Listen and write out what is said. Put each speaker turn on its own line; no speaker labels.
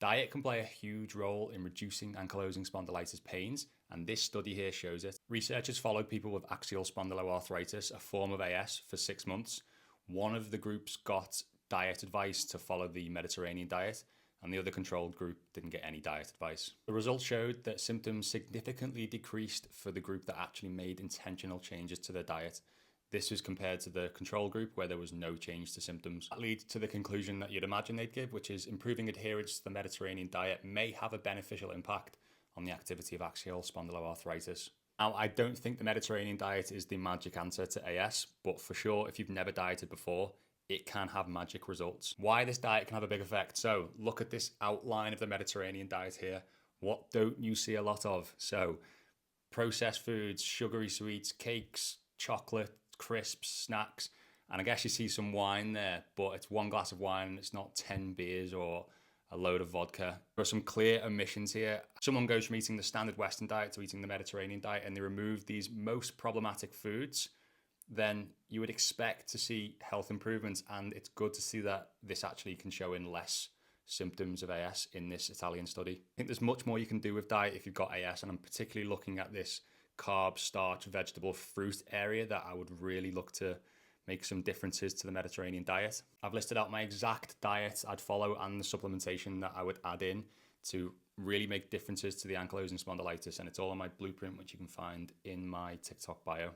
Diet can play a huge role in reducing ankylosing spondylitis pains, and this study here shows it. Researchers followed people with axial spondyloarthritis, a form of AS, for 6 months. One of the groups got diet advice to follow the Mediterranean diet, and the other controlled group didn't get any diet advice. The results showed that symptoms significantly decreased for the group that actually made intentional changes to their diet. This was compared to the control group where there was no change to symptoms. That leads to the conclusion that you'd imagine they'd give, which is improving adherence to the Mediterranean diet may have a beneficial impact on the activity of axial spondyloarthritis. Now, I don't think the Mediterranean diet is the magic answer to AS, but for sure, if you've never dieted before, it can have magic results. Why this diet can have a big effect. So look at this outline of the Mediterranean diet here. What don't you see a lot of? So processed foods, sugary sweets, cakes, chocolate, crisps, snacks, and I guess you see some wine there, but it's 1 glass of wine and it's not 10 beers or a load of vodka. There are some clear omissions here. Someone goes from eating the standard Western diet to eating the Mediterranean diet and they remove these most problematic foods, then you would expect to see health improvements, and it's good to see that this actually can show in less symptoms of AS in this Italian study. I think there's much more you can do with diet if you've got AS, and I'm particularly looking at this carb, starch, vegetable, fruit area that I would really look to make some differences to the Mediterranean diet. I've listed out my exact diets I'd follow and the supplementation that I would add in to really make differences to the ankylosing spondylitis, and it's all on my blueprint, which you can find in my TikTok bio.